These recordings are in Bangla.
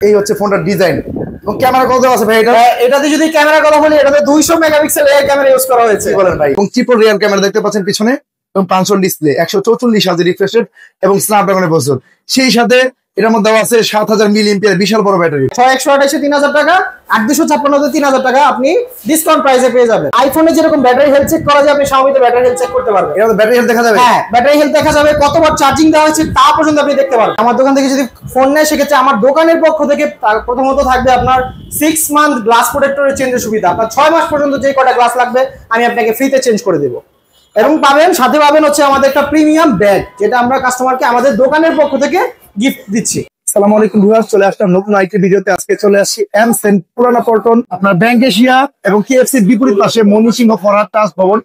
এই হচ্ছে ফোনটার ডিজাইন এবং ক্যামেরা কত আছে ভাই এটা? এটাতে যদি ক্যামেরা কথা বলি, এটাতে 200 মেগাপিক্সেল এর ক্যামেরা ইউজ করা হয়েছে। বলেন ভাই। এবং ট্রিপল রিয়ার ক্যামেরা দেখতে পাচ্ছেন পিছনে এবং 500 ডিসপ্লে, 144 হার্জ রিফ্রেশ রেট এবং স্ন্যাপড্রাগনের প্রসেসর। সেই সাথে এটার মধ্যে দেওয়া আছে 7000 মিলিঅ্যাম্পিয়ার বিশাল বড় ব্যাটারি। 6128 3000 টাকা, 8256 3000 টাকা আপনি ডিসকাউন্ট প্রাইসে পেয়ে যাবেন। আইফোনে যেরকম ব্যাটারি হেলথ চেক করা যায়, আপনি Xiaomi-তে ব্যাটারি হেলথ চেক করতে পারবেন। এর ব্যাটারি হেলথ দেখা যাবে? হ্যাঁ, ব্যাটারি হেলথ দেখা যাবে, কতবার চার্জিং দেওয়া হয়েছে তা পর্যন্ত আপনি দেখতে পারবেন। আমার দোকান থেকে যদি ফোন নেয়, সেক্ষেত্রে আমার দোকানের পক্ষ থেকে প্রথমত থাকবে আপনার 6 মান্থ গ্লাস প্রোটেক্টরের চেঞ্জের সুবিধা। আপনার 6 মাস পর্যন্ত যে কটা গ্লাস লাগবে আমি আপনাকে ফ্রিতে চেঞ্জ করে দেবো। এবং সাথে পাবেন হচ্ছে আমাদের একটা প্রিমিয়াম ব্যাগ, যেটা আমরা কাস্টমারকে আমাদের দোকানের পক্ষ থেকে গিফট দিচ্ছি। আসসালামু আলাইকুম ভিউয়ার্স, চলে আসলাম নতুন আইটি ভিডিওতে। আজকে চলে আসছি এমসেন্ট পুরানা পল্টন, আপনার ব্যাংক এশিয়া এবং কেএফসির বিপরীত পাশে মনিসিংহ ফরহাদ ট্রাস্ট ভবন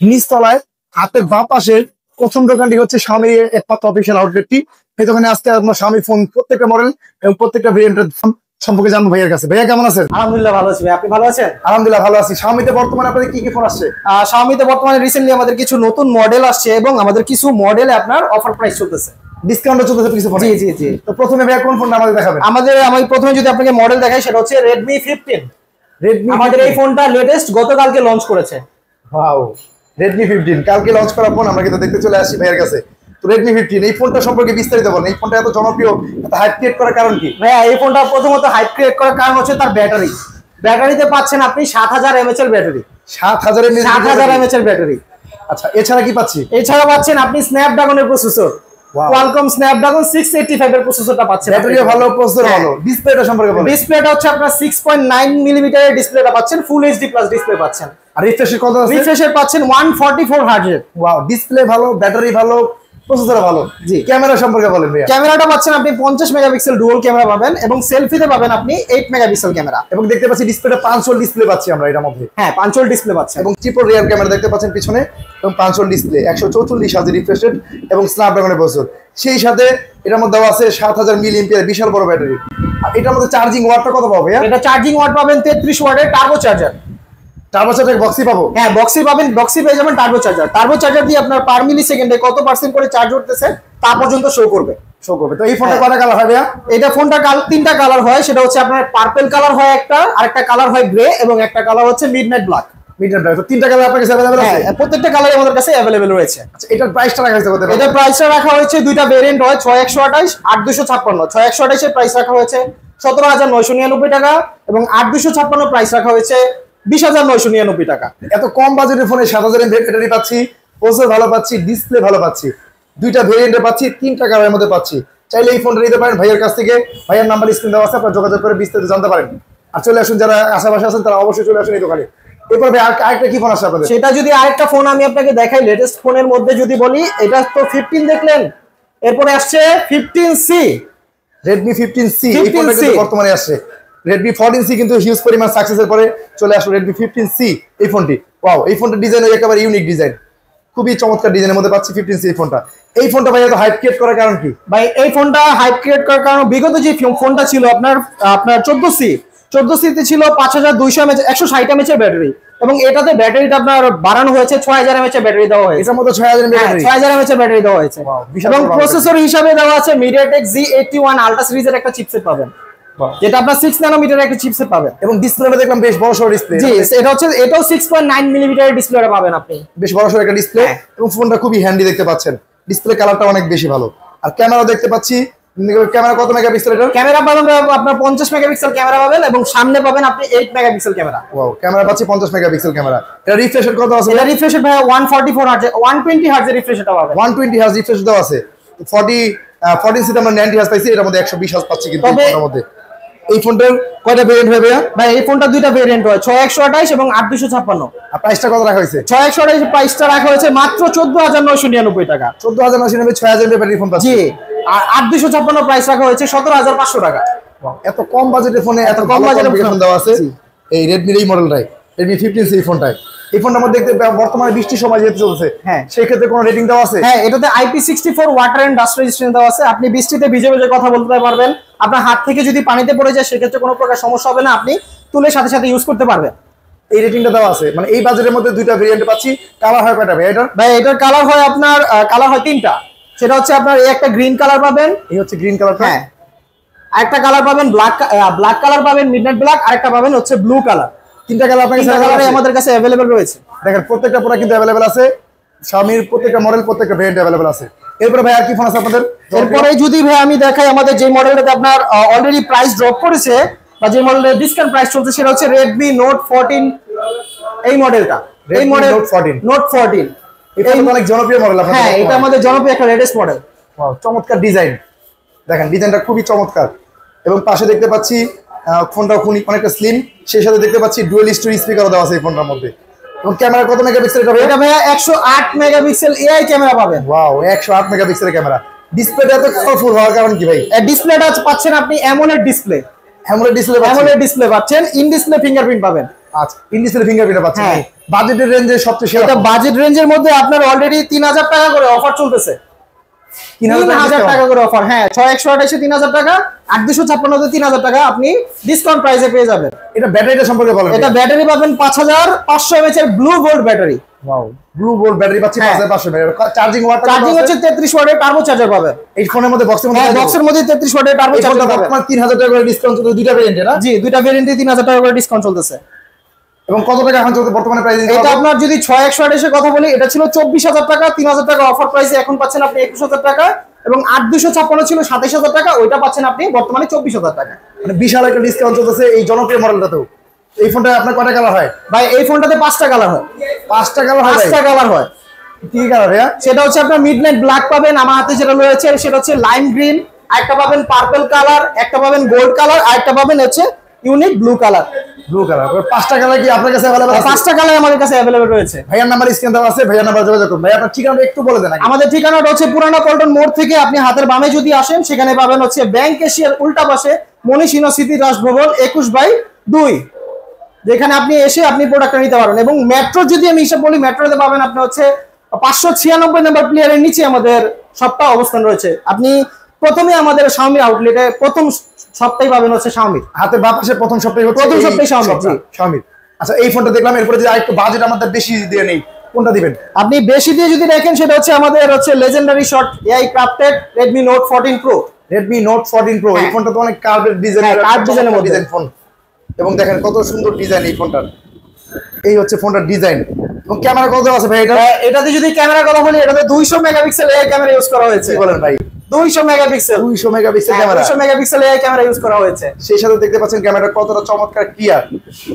নিচতলায় হাতের বাঁ পাশের প্রথম দোকানটি হচ্ছে Xiaomi একমাত্র অফিসিয়াল আউটলেটটি। এই দোকানে আজকে আপনার Xiaomi ফোন প্রত্যেকটা মডেল এবং প্রত্যেকটা ভেরিয়েন্টের দাম সম্পর্কে জানবো ভাইয়ের কাছে। ভাইয়া কেমন আছেন? আলহামদুলিল্লাহ ভালো আছি ভাই, আপনি ভালো আছেন? আলহামদুলিল্লাহ ভালো আছি। Xiaomi-তে বর্তমানে আপনাদের কি কি ফোন আসছে? Xiaomi-তে বর্তমানে রিসেন্টলি আমাদের কিছু নতুন মডেল আসছে এবং আমাদের কিছু মডেলে আপনার অফার প্রাইস চলতেছে, ডিসকাউন্ট চলতেছে কিছু ফোন। জি জি জি। তো প্রথমে ভাইয়া কোন ফোনটা আমাদের দেখাবেন? আমি প্রথমে যদি আপনাকে মডেল দেখাই, সেটা হচ্ছে Redmi 15। আমাদের এই ফোনটা লেটেস্ট গতকালকে লঞ্চ করেছে। ওয়াও, Redmi 15 কালকে লঞ্চ করা ফোন, আমরা কিন্তু দেখতে চলে আসছি ভাইয়ের কাছে। তো Redmi 15 এই ফোনটা সম্পর্কে বিস্তারিত বলেন। এই ফোনটা এত জনপ্রিয়, এত হাইপ ক্রিয়েট করার কারণ কি? ভাইয়া, এই ফোনটা প্রথমত হাইপ ক্রিয়েট করার কারণ হচ্ছে তার ব্যাটারি। ব্যাটারিতে পাচ্ছেন আপনি 7000 mAh এর ব্যাটারি। 7000 mAh এর ব্যাটারি। আচ্ছা, এছাড়া কি পাচ্ছি? এছাড়া পাচ্ছেন আপনি স্ন্যাপড্রাগনের প্রসেসর, কোয়ালকম স্ন্যাপড্রাগন 685 এর প্রসেসরটা পাচ্ছেন। ব্যাটারিও ভালো, প্রসেসর ভালো। ডিসপ্লেটা সম্পর্কে বলেন। ডিসপ্লেটা হচ্ছে আপনার 6.9 মিলিমিটার এর ডিসপ্লেটা পাচ্ছেন, ফুল এইচডি প্লাস ডিসপ্লে পাচ্ছেন। আর রিফ্রেশের কত আছে? রিফ্রেশের পাচ্ছেন 144 হার্জ। ওয়াও, ডিসপ্লে ভালো, ব্যাটারি ভালো, প্রসেসর ভালো। জি। ক্যামেরা সম্পর্কে বলেন ভাইয়া। ক্যামেরাটা পাচ্ছেন আপনি 50 মেগাপিক্সেল ডুয়াল ক্যামেরা পাবেন এবং সেলফিতে পাবেন আপনি 8 মেগাপিক্সেল ক্যামেরা। এবং দেখতে পাচ্ছি ডিসপ্লেটা 500 ডিসপ্লে পাচ্ছি আমরা এটার মধ্যে। হ্যাঁ, 500 ডিসপ্লে পাচ্ছেন। এবং ট্রিপল রিয়ার ক্যামেরা দেখতে পাচ্ছেন পিছনে এবং 500 ডিসপ্লে, 144 হার্জ রিফ্রেশ রেট এবং স্ন্যাপড্রাগনের প্রসেসর। সেই সাথে এটার মধ্যে দেওয়া আছে 7000 মিলিঅ্যাম্পিয়ার বিশাল বড় ব্যাটারি। আর এটার মধ্যে চার্জিং ওয়াটটা কত পাবো ভাইয়া? এটা চার্জিং ওয়াট পাবেন 33 ওয়াটের টার্বো চার্জার। টার্বো চার্জার বক্সই পাবো? হ্যাঁ, বক্সই পাবেন, বক্সই পেয়ে যাবেন টার্বো চার্জার। টার্বো চার্জার দিয়ে আপনার পার মিলি সেকেন্ডে কত পার্সেন্ট করে চার্জ উঠতেছে তা পর্যন্ত শো করবে। তো এই ফোনটা কয়টা কালার হয় ভাইয়া? এটা ফোনটা তিনটা কালার হয়, সেটা হচ্ছে আপনার পার্পল কালার হয় একটা, আরেকটা কালার হয় গ্রে এবং একটা কালার হচ্ছে মিডনাইট ব্ল্যাক। তো তিনটা কালার আপনার কাছে अवेलेबल আছে? হ্যাঁ, প্রত্যেকটা কালারই আমাদের কাছে अवेलेबल রয়েছে। আচ্ছা, এটার প্রাইসটা রাখা হয়েছে কত? এটার প্রাইসটা রাখা হয়েছে, দুইটা ভেরিয়েন্ট হয়, 6128 8256। 6128 এর প্রাইস রাখা হয়েছে 17999 টাকা এবং 8256 প্রাইস রাখা হয়েছে 20999 টাকা। এত কম বাজেটের ফোনে 7000 এমএএইচ ব্যাটারি পাচ্ছি, প্রসেসর ভালো পাচ্ছি, ডিসপ্লে ভালো পাচ্ছি, দুইটা ভেরিয়েন্টে পাচ্ছি, তিনটা কালারের মধ্যে পাচ্ছি। চাইলে এই ফোনটা নিতে পারেন ভাইয়ের কাছ থেকে। ভাইয়ের নাম্বার স্ক্রিন দেওয়া আছে, আপনারা যোগাযোগ করে বিস্তারিত জানতে পারেন। আর চলে আসুন, যারা আশেপাশে আছেন তারা অবশ্যই চলে আসুন এই দোকানে। এরপর ভাই আরেকটা কি ফোন আছে আপনাদের? সেটা যদি আরেকটা ফোন আমি আপনাকে দেখাই, লেটেস্ট ফোনের মধ্যে যদি বলি, এটা তো 15 দেখলেন, এরপরে আসছে 15C। Redmi 15C এই ফোনটা কিন্তু বর্তমানে আসছে। Redmi 14C কিন্তু হিউজ পরিমাণ সাকসেসের পরে চলে আসলো Redmi 15C এই ফোনটি। ওয়াও, এই ফোনটার ডিজাইন একেবারে ইউনিক ডিজাইন, খুবই চমৎকার ডিজাইনের মধ্যে পাচ্ছি 15C এই ফোনটা। এই ফোনটা ভাই এত হাইপ ক্রিয়েট করার কারণ কি? ভাই, এই ফোনটা হাইপ ক্রিয়েট করার কারণ, বিগত যে ফোনটা ছিল আপনার 14C তে ছিল 5200 mAh 160 mAh এর ব্যাটারি এবং এটাতে ব্যাটারিটা আপনার বাড়ানো হয়েছে 6000 mAh এর ব্যাটারি দেওয়া হয়েছে। এটার মধ্যে 6000 mAh এর ব্যাটারি দেওয়া হয়েছে এবং প্রসেসর হিসাবে দেওয়া আছে MediaTek Z81 আলট্রা সিরিজের একটা চিপসেট পাবেন, যেটা আপনার 6 ন্যানোমিটারের একটা চিপসেট পাবেন। এবং ডিসপ্লেটা দেখলাম বেশ বড়সড় ডিসপ্লে। জি, এটাও 6.9 মিলিমিটারের ডিসপ্লেটা পাবেন আপনি, বেশ বড়সড় একটা ডিসপ্লে। এবং ফোনটা খুবই হ্যান্ডি দেখতে পাচ্ছেন, ডিসপ্লে কালারটা অনেক বেশি ভালো। আর ক্যামেরা দেখতে পাচ্ছি, ক্যামেরা কত মেগাপিক্সেল? এটা ক্যামেরা পাবেন আপনার 50 মেগাপিক্সেল ক্যামেরা পাবেন এবং সামনে পাবেন আপনি 8 মেগাপিক্সেল ক্যামেরা। ওয়াও, ক্যামেরা পাচ্ছি 50 মেগাপিক্সেল ক্যামেরা। এটা রিফ্রেশ রেট কত আছে? এটা রিফ্রেশ রেট ভাই 144 হার্জ 120 হার্জের রিফ্রেশ রেট পাবেন। 120 হার্জ রিফ্রেশ দেওয়া আছে। 14C তে আমরা 90 হার্জ পাইছি, এর মধ্যে 120 হার্জ পাচ্ছি কিন্তু এর মধ্যে। এই ফোনটার কয়টা ভেরিয়েন্ট হবে ভাই? এই ফোনটা দুইটা ভেরিয়েন্ট হয়, 6128 এবং 8256। আর প্রাইসটা কত রাখা হয়েছে? 6128 এর প্রাইসটা রাখা হয়েছে মাত্র 14999 টাকা। 14999 6000 এর ব্যাটারি ফোন পাচ্ছি। জি, আর 8256 প্রাইস রাখা হয়েছে 17500 টাকা। এত কম বাজেটের ফোনে এত কম বাজেটের ফোন দেওয়া আছে এই Redmi এই মডেলটাই, Redmi 15C এই ফোনটাই। এই ফোনটার মধ্যে দেখতে বর্তমানে বৃষ্টির সময় যেতে চলছে, হ্যাঁ, সেই ক্ষেত্রে কোনো রেটিং দেওয়া আছে? হ্যাঁ, এটাতে IP64 water and dust resistance দেওয়া আছে। আপনি বৃষ্টিতে ভিজে ভিজে কথা বলতে পারবেন, আপনার হাত থেকে যদি পানিতে পড়ে যায় সেক্ষেত্রে কোনো প্রকার সমস্যা হবে না, আপনি তুলে সাথে সাথে ইউজ করতে পারবেন। এই রেটিংটা দেওয়া আছে, মানে এই বাজেটের মধ্যে দুইটা ভেরিয়েন্ট পাচ্ছি। কালার হয় কয়টা ভাই এটার? ভাই, এটার কালার হয় আপনার তিনটা। সেটা হচ্ছে আপনার এই একটা গ্রিন কালার পাবেন, এই হচ্ছে গ্রিন কালারটা, হ্যাঁ, আরেকটা কালার পাবেন ব্ল্যাক কালার পাবেন, মিডনাইট ব্ল্যাক, আরেকটা পাবেন হচ্ছে ব্লু কালার। তিনটা কালার আমাদের কাছে অ্যাভেলেবেল রয়েছে। দেখেন প্রত্যেকটা প্রোডাক্ট কিন্তু অ্যাভেলেবেল আছে, Xiaomi প্রত্যেকটা মডেল প্রত্যেকটা ভেরিয়েন্ট অ্যাভেলেবেল আছে। এরপরে ভাই আর কি ফোন আছে আপনাদের? এরপরে যদি ভাই আমি দেখাই আমাদের যে মডেলটাতে আপনার অলরেডি প্রাইস ড্রপ করেছে বা যে মডেলের ডিসকাউন্ট প্রাইস চলছে সেটা হচ্ছে Redmi Note 14 এই মডেলটা। এই মডেল Note 14 এটা অনেক জনপ্রিয় মডেল আপনাদের। হ্যাঁ, এটা আমাদের জনপ্রিয় একটা লেটেস্ট মডেল। ওয়াও, চমৎকার ডিজাইন, দেখেন ডিজাইনটা খুবই চমৎকার। এবং পাশে দেখতে পাচ্ছি ফোনটা অনেকটা স্লিম, সেই সাথে দেখতে পাচ্ছি ডুয়াল স্টোরি স্পিকারও দেওয়া আছে এই ফোনটার মধ্যে। এবং ক্যামেরা কত মেগাপিক্সেল এটা? এটা ভাইয়া 108 মেগাপিক্সেল এআই ক্যামেরা পাবেন। ওয়াও, 108 মেগাপিক্সেলের ক্যামেরা। ডিসপ্লেটা এত কালারফুল হওয়ার কারণ কি ভাই? ডিসপ্লেটা পাচ্ছেন আপনি অ্যামোলেড ডিসপ্লে। অ্যামোলেড ডিসপ্লে পাচ্ছেন, ইন ডিসপ্লে ফিঙ্গারপ্রিন্ট পাবেন। আচ্ছা, ইন ডিসপ্লে ফিঙ্গারপ্রিন্ট পাচ্ছেন। হ্যাঁ, বাজেটের রেঞ্জে সবচেয়ে সেরা। এটা বাজেট রেঞ্জের মধ্যে আপনার অলরেডি 3000 টাকা করে অফার চলতেছে। 3000 টাকা করে অফার। হ্যাঁ, 6128 এ 3000 টাকা, 8256 তে 3000 টাকা আপনি ডিসকাউন্ট প্রাইসে পেয়ে যাবেন। এটা ব্যাটারিটা সম্পর্কে বলেন। এটা ব্যাটারি পাবেন 5500 mAh এর blue volt battery. Wow, blue volt battery পাচ্ছি 5500 mAh। চার্জিং হচ্ছে 33 ওয়াটের টার্বো চার্জার পাবেন এই ফোনের মধ্যে। বক্সের মধ্যে 33 ওয়াটের টার্বো চার্জার পাবেন। 3000 টাকা করে ডিসকাউন্ট চলছে দুইটা ভেরিয়েন্টে না? জি, দুইটা ভেরিয়েন্টে 3000 টাকা করে ডিসকাউন্ট চলতেছে। এবং কত টাকা এখন চলছে বর্তমানে প্রাইস? এটা আপনার যদি 6128 এর কথা বলি, এটা ছিল 24000 টাকা, 3000 টাকা অফার প্রাইসে এখন পাচ্ছেন আপনি 21000 টাকা। এবং 8256 ছিল 27000 টাকা, ওইটা পাচ্ছেন আপনি বর্তমানে 24000 টাকা। মানে বিশাল একটা ডিসকাউন্ট চলতেছে এই জনপ্রিয় মডেলটাতেও। এই ফোনটা আপনার কয়টা কালার হয় ভাই? এই ফোনটাতে 5টা কালার হয়। 5টা কালার হয়? 5টা কালার হয়। কি কালার ভাইয়া? সেটা হচ্ছে আপনার মিডনাইট ব্ল্যাক পাবেন, আমার হাতে যেটা রয়েছে সেটা হচ্ছে লাইম গ্রিন, আরেকটা পাবেন পার্পল কালার, একটা পাবেন গোল্ড কালার, আরেকটা পাবেন হচ্ছে unique blue colour. Blue colour. 5টা কালার কি আপনার কাছে अवेलेबल আছে? 5টা কালার আমাদের কাছে अवेलेबल রয়েছে। ভাইয়ার নাম্বার স্ক্রিনে দেওয়া আছে, ভাইয়ার নাম্বার যোগাযোগ করুন। ভাই আপনার ঠিকানাটা একটু বলে দেন আগে। আমাদের ঠিকানাটা হচ্ছে পুরানা পল্টন মোড় থেকে আপনি হাতের বামে যদি আসেন, সেখানে পাবেন হচ্ছে ব্যাংক এশিয়ার উল্টা পাশে মনীষী স্মৃতি রাজভবন 21/2, যেখানে আপনি এসে আপনি প্রোডাক্টটা নিতে পারেন। এবং মেট্রো যদি আমি হিসাব বলি, মেট্রোতে পাবেন আপনি হচ্ছে 596 নাম্বার প্লেয়ারের নিচে আমাদের সবটা অবস্থান রয়েছে। আপনি প্রথমে আমাদের Xiaomi আউটলেটে প্রথম সপ্তাহে পাবেন হচ্ছে Xiaomi হাতের বাম পাশে প্রথম সপ্তাহে হচ্ছে প্রথম সপ্তাহে Xiaomi। আচ্ছা, এই ফোনটা দেখলাম, এরপরে যদি আরেকটু বাজেট আমাদের বেশি দিয়ে নেই, কোনটা দিবেন? আপনি বেশি দিয়ে যদি দেখেন, সেটা হচ্ছে আমাদের হচ্ছে legendary shot AI crafted Redmi Note 14 Pro। Redmi Note 14 Pro। এই ফোনটা তো অনেক কার্ভের ডিজাইন, কার্ভ ডিজাইনের মধ্যে ফোন। এবং দেখেন কত সুন্দর ডিজাইন এই ফোনটার। এই হচ্ছে ফোনটার ডিজাইন। এবং ক্যামেরা কত আছে ভাই এটা? এটাতে যদি ক্যামেরা কথা বলি, এটাতে 200 মেগাপিক্সেল এআই ক্যামেরা ইউজ করা হয়েছে। কি বলেন ভাই? 200 megapixel camera, 200 megapixel AI camera use করা হয়েছে। সেই সাথে দেখতে পাচ্ছেন ক্যামেরাটা কতটা চমৎকার ক্লিয়ার।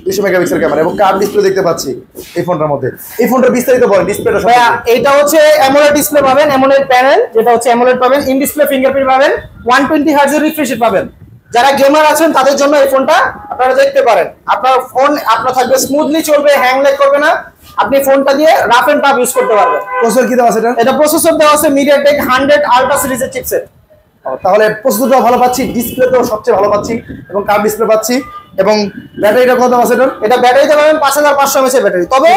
200 মেগাপিক্সেল ক্যামেরা এবং কার্ভ ডিসপ্লে দেখতে পাচ্ছি এই ফোনটার মধ্যে। এই ফোনটার বিস্তারিত বলেন ডিসপ্লেটা। ভাইয়া, এটা হচ্ছে অ্যামোলেড ডিসপ্লে পাবেন, অ্যামোলেড প্যানেল যেটা হচ্ছে অ্যামোলেড পাবেন, ইন ডিসপ্লে ফিঙ্গারপ্রিন্ট পাবেন, 120 হার্টজ এর রিফ্রেশ রেট পাবেন। যারা গেমার আছেন তাদের জন্য এই ফোনটা আপনারা দেখতে পারেন। আপনার ফোন আপনার থাকবে স্মুথলি চলবে, হ্যাং ল্যাগ করবে না। আপনি ফোনটা দিয়ে রাফ এন্ড টাফ ইউজ করতে পারবেন। প্রসেসর কি দেওয়া আছে এটা? এটা প্রসেসর দেওয়া আছে MediaTek 100 আলট্রা সিরিজের চিপসেট। তাহলে প্রসেসরটাও ভালো পাচ্ছি, ডিসপ্লেটাও সবচেয়ে ভালো পাচ্ছি এবং কার্ভ ডিসপ্লে পাচ্ছি। এবং ব্যাটারিটা কত আছে এটা? এটা ব্যাটারিতে পাবেন 5500 mAh এর ব্যাটারি। তবে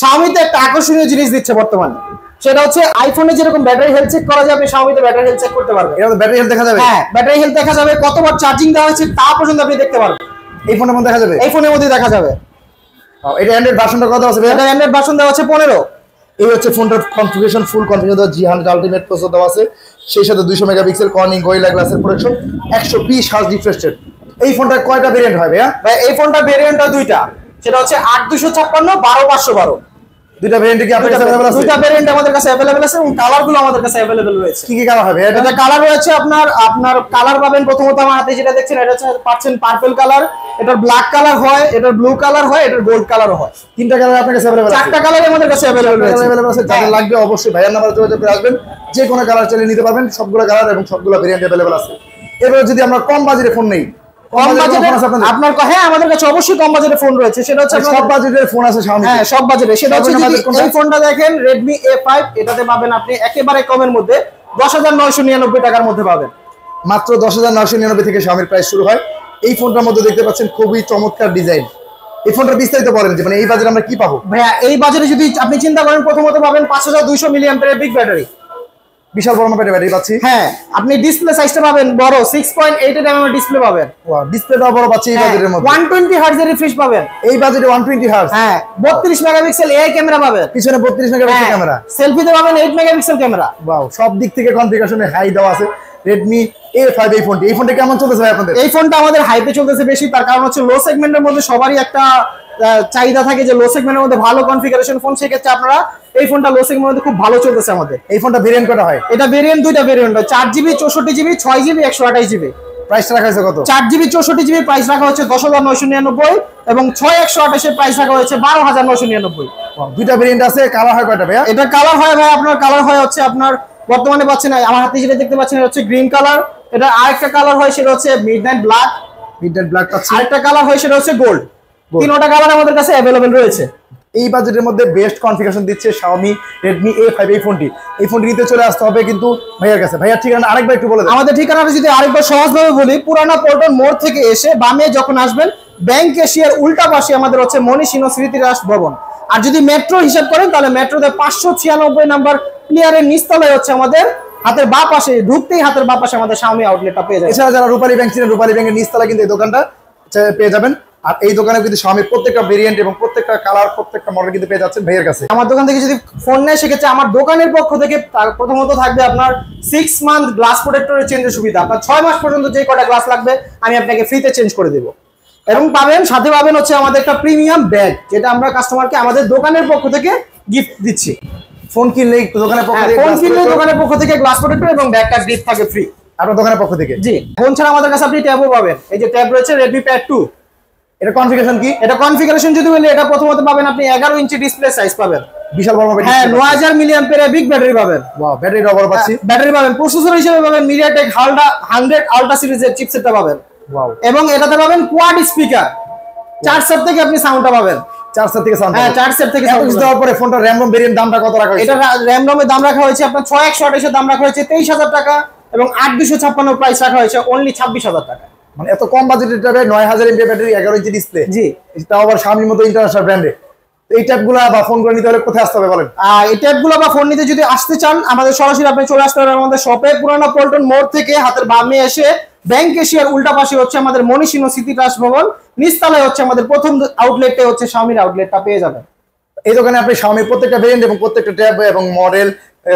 Xiaomi তে একটা আকর্ষণীয় জিনিস দিচ্ছে বর্তমানে, সেটা হচ্ছে আইফোনে যেরকম ব্যাটারি হেলথ চেক করা যায়, আপনি Xiaomi তে ব্যাটারি হেলথ চেক করতে পারবেন। এটা ব্যাটারি হেলথ দেখা যাবে? হ্যাঁ, ব্যাটারি হেলথ দেখা যাবে, কতবার চার্জিং দেওয়া হয়েছে তা পর্যন্ত আপনি দেখতে পারবেন। এই ফোনের মধ্যে দেখা যাবে? এই ফোনের মধ্যে দেখা যাবে। এটা অ্যান্ড্রয়েড ভার্সনটা কত আছে? এটা অ্যান্ড্রয়েড ভার্সন দেওয়া আছে 15। এই হচ্ছে ফোনটার কনফিগারেশন, ফুল কনফিগার G100 আলটিমেট প্রসেসর দেওয়া আছে, সেই সাথে 200 মেগাপিক্সেল কর্নিং গোরিলা গ্লাসের প্রোটেকশন, 120 হার্জ রিফ্রেশ রেট। এই ফোনটার কয়টা ভেরিয়েন্ট হয় ভাইয়া? ভাই, এই ফোনটা ভেরিয়েন্টটা দুইটা, সেটা হচ্ছে 8256, 12512। দুইটা ভেরিয়েন্ট কি আপনার কাছে अवेलेबल আছে? দুইটা ভেরিয়েন্ট আমাদের কাছে अवेलेबल আছে এবং কালারগুলো আমাদের কাছে अवेलेबल রয়েছে। কি কি কালার হবে এটা? এটা কালার রয়েছে আপনার কালার পাবেন, প্রথমত আমার হাতে যেটা দেখছেন এটা হচ্ছে পাচ্ছেন পার্পল কালার, এটার ব্ল্যাক কালার হয়, এটার ব্লু কালার হয়, এটার গোল্ড কালার হয়। তিনটা কালার আপনার কাছে अवेलेबल আছে? চারটা কালার আমাদের কাছে अवेलेबल রয়েছে। যাদের লাগবে অবশ্যই ভাইয়ার নাম্বারে যোগাযোগ করে আসবেন, যে কোনো কালার চাইলে নিতে পারবেন। সবগুলো কালার এবং সবগুলো ভেরিয়েন্ট अवेलेबल আছে। এবারে যদি আমরা কম বাজেটের ফোন নেই, কম বাজেটের আপনার হ্যাঁ, আমাদের কাছে অবশ্যই কম বাজেটের ফোন রয়েছে। সেটা হচ্ছে সব বাজেটের ফোন আছে Xiaomi। হ্যাঁ, সব বাজেটে। সেটা হচ্ছে যদি এই ফোনটা দেখেন Redmi A5, এটাতে পাবেন আপনি একেবারে কমের মধ্যে 10999 টাকার মধ্যে পাবেন। মাত্র 10999 থেকে Xiaomi প্রাইস শুরু হয়। এই ফোনটার মধ্যে দেখতে পাচ্ছেন খুবই চমৎকার ডিজাইন। এই ফোনটার বিস্তারিত বলেন যে মানে এই বাজেটে আমরা কি পাবো? ভাইয়া, এই বাজেটে যদি আপনি চিন্তা করেন, প্রথমত পাবেন 5200 মিলিঅ্যাম্পিয়ারের বিগ ব্যাটারি, বিশাল বড় মাপের ব্যাটারি পাচ্ছি। হ্যাঁ, আপনি ডিসপ্লে সাইজটা পাবেন বড়, 6.8 mm ডিসপ্লে পাবেন। ওয়াও, ডিসপ্লেটাও বড় পাচ্ছি এই বাজেটের মধ্যে। 120 হার্টজ এর রিফ্রেশ পাবেন এই বাজেটে 120 হার্জ। হ্যাঁ, 32 মেগাপিক্সেল এআই ক্যামেরা পাবেন, পিছনে 32 মেগাপিক্সেল ক্যামেরা, সেলফিতে পাবেন 8 মেগাপিক্সেল ক্যামেরা। ওয়াও, সব দিক থেকে কনফিগারেশনে হাই দেওয়া আছে। Redmi A5 এই ফোনটা কেমন চলতেছে ভাই আপনাদের? এই ফোনটা আমাদের হাইপে চলতেছে বেশি, তার কারণ হচ্ছে লো সেগমেন্টের মধ্যে সবারই একটা চাহিদা থাকে যে লো সেগমেন্টের মধ্যে ভালো কনফিগারেশন ফোন, সেক্ষেত্রে আপনারা এই ফোনটা লো সেগমেন্টের মধ্যে খুব ভালো চলতেছে আমাদের। এই ফোনটা ভেরিয়েন্ট কটা হয়? এটা ভেরিয়েন্ট দুইটা ভেরিয়েন্ট হয়, 4GB 64GB, 6GB 128GB। প্রাইসটা রাখা হয়েছে কত? 4GB 64GB প্রাইস রাখা হচ্ছে 10,999 এবং 6/128 এর প্রাইস রাখা হচ্ছে 12,999। দুইটা ভেরিয়েন্ট আছে, কালার হয় কয়টা ভাইয়া? এটা কালার হয় ভাই, আপনার কালার হয় হচ্ছে আপনার বর্তমানে পাচ্ছেন আমার হাতে যেটা দেখতে পাচ্ছেন এটা হচ্ছে গ্রিন কালার। এটা আরেকটা কালার হয় সেটা হচ্ছে মিডনাইট ব্ল্যাক। মিডনাইট ব্ল্যাক পাচ্ছি। আরেকটা কালার হয় সেটা হচ্ছে গোল্ড। তিনটা কালার আমাদের কাছে अवेलेबल রয়েছে। এই বাজেটের মধ্যে বেস্ট কনফিগারেশন দিচ্ছে Xiaomi Redmi A5 এই ফোনটি। এই ফোনটি নিতে চলে আসতে হবে কিন্তু ভাইয়ার কাছে। ভাইয়ার ঠিকানা আরেকবার একটু বলে দেন। আমাদের ঠিকানাটা যদি আরেকবার সহজভাবে বলি, পুরানা পল্টন মোড় থেকে এসে বামে যখন আসবেন, ব্যাংক এশিয়ার উল্টা পাশে আমাদের হচ্ছে মনীষিংহ স্মৃতিরাস ভবন। আর যদি মেট্রো হিসাব করেন তাহলে মেট্রোতে 596 নাম্বার প্লেয়ারের নিচতলায় হচ্ছে আমাদের হাতের বাঁ পাশে, ঢুকতেই হাতের বাঁ পাশে আমাদের Xiaomi আউটলেটটা পেয়ে যাবেন। এছাড়া যারা রূপালী ব্যাংক ছিলেন, রূপালী ব্যাংকের নিচতলা কিন্তু এই দোকানটা পেয়ে যাবেন। আর এই দোকানে কিন্তু Xiaomi প্রত্যেকটা ভেরিয়েন্ট এবং প্রত্যেকটা কালার, প্রত্যেকটা মডেল কিন্তু পেয়ে যাচ্ছেন ভাইয়ের কাছে। আমার দোকান থেকে যদি ফোন নেয় সেক্ষেত্রে আমার দোকানের পক্ষ থেকে প্রথমত থাকবে আপনার 6 মান্থ গ্লাস প্রোটেক্টরের চেঞ্জের সুবিধা। আপনার 6 মাস পর্যন্ত যে কটা গ্লাস লাগবে আমি আপনাকে ফ্রিতে চেঞ্জ করে দেবো। এবং পাবেন সাথে পাবেন হচ্ছে আমাদের একটা প্রিমিয়াম ব্যাগ, যেটা আমরা কাস্টমারকে আমাদের দোকানের পক্ষ থেকে গিফট দিচ্ছি। ফোন কিনলে দোকানের পক্ষ থেকে গ্লাস প্রোটেক্টর এবং ব্যাগটা গিফট থাকে ফ্রি আপনার দোকানের পক্ষ থেকে। জি, ফোন ছাড়া আমাদের কাছে আপনি ট্যাবও পাবেন। এই যে ট্যাব রয়েছে Redmi Pad 2। এটা কনফিগারেশন কি? এটা কনফিগারেশন যদি বলি, এটা প্রথমত পাবেন আপনি 11 ইঞ্চি ডিসপ্লে সাইজ পাবেন, বিশাল বড় ব্যাটারি। হ্যাঁ 9000 মিলিঅ্যাম্পিয়ার বিগ ব্যাটারি পাবেন। ওয়াও, ব্যাটারি বড় পাচ্ছি। ব্যাটারি পাবেন, প্রসেসর হিসেবে পাবেন MediaTek 100 আলট্রা সিরিজের চিপসেটটা পাবেন। ওয়াও, এবং এটাতে পাবেন কোয়াড স্পিকার, 4 সেট থেকে আপনি সাউন্ডটা পাবেন। 4 সেট থেকে সাউন্ড? হ্যাঁ 4 সেট থেকে সাউন্ড দেওয়ার পরে ফোনটা র‍্যাম রম ভেরিয়েন্ট দামটা কত রাখা হয়েছে? এটা র‍্যাম রমের দাম রাখা হয়েছে আপনার 6128 এর দাম রাখা হয়েছে 23000 টাকা এবং 8256 প্রাইস রাখা হয়েছে অনলি 26000 টাকা। মানে এত কম বাজেটের টাকায় 9000 এমএএইচ ব্যাটারি, 11 ইঞ্চি ডিসপ্লে। জি, তাও আবার Xiaomi মতো ইন্টারন্যাশনাল ব্র্যান্ডে। এই ট্যাবগুলো বা ফোনগুলো নিতে হলে কোথায় আসতে হবে বলেন? এই ট্যাবগুলো বা ফোন নিতে যদি আসতে চান আমাদের সরাসরি আপনি চলে আসতে পারেন আমাদের শপে, পুরানা পল্টন মোড় থেকে হাতের বামে এসে ব্যাংক এশিয়ার উল্টা পাশে হচ্ছে আমাদের মনীষিংহ স্মৃতিরাস ভবন, নিচতলায় হচ্ছে আমাদের প্রথম আউটলেটে হচ্ছে Xiaomi আউটলেটটা পেয়ে যাবেন। এই দোকানে আপনি Xiaomi প্রত্যেকটা ভেরিয়েন্ট এবং প্রত্যেকটা ট্যাব এবং মডেল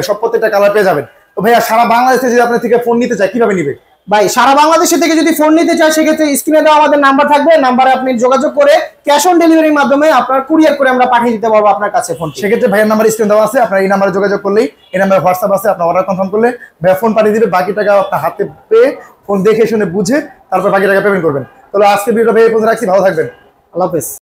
সব প্রত্যেকটা কালার পেয়ে যাবেন। তো ভাইয়া সারা বাংলাদেশে যদি আপনার থেকে ফোন নিতে চায় কিভাবে নিবে? ভাই সারা বাংলাদেশ থেকে যদি ফোন নিতে চায় সেক্ষেত্রে স্ক্রিনে দেওয়া আমাদের নাম্বার থাকবে, নাম্বারে আপনি যোগাযোগ করে ক্যাশ অন ডেলিভারির মাধ্যমে আপনার কুরিয়ার করে আমরা পাঠিয়ে দিতে পারবো আপনার কাছে ফোন। সেক্ষেত্রে ভাইয়ের নাম্বার স্ক্রিনে দেওয়া আছে, আপনার এই নাম্বারে যোগাযোগ করলেই, এই নাম্বারে হোয়াটসঅ্যাপ আছে, আপনার অর্ডার কনফার্ম করলে ভাইয়া ফোন পাঠিয়ে দিবে। বাকি টাকা আপনার হাতে পেয়ে ফোন দেখে শুনে বুঝে তারপর বাকি টাকা পেমেন্ট করবেন। তাহলে আজকে ভিডিওটা ভাই পর্যন্ত রাখছি, ভালো থাকবেন, আল্লাহ হাফেজ।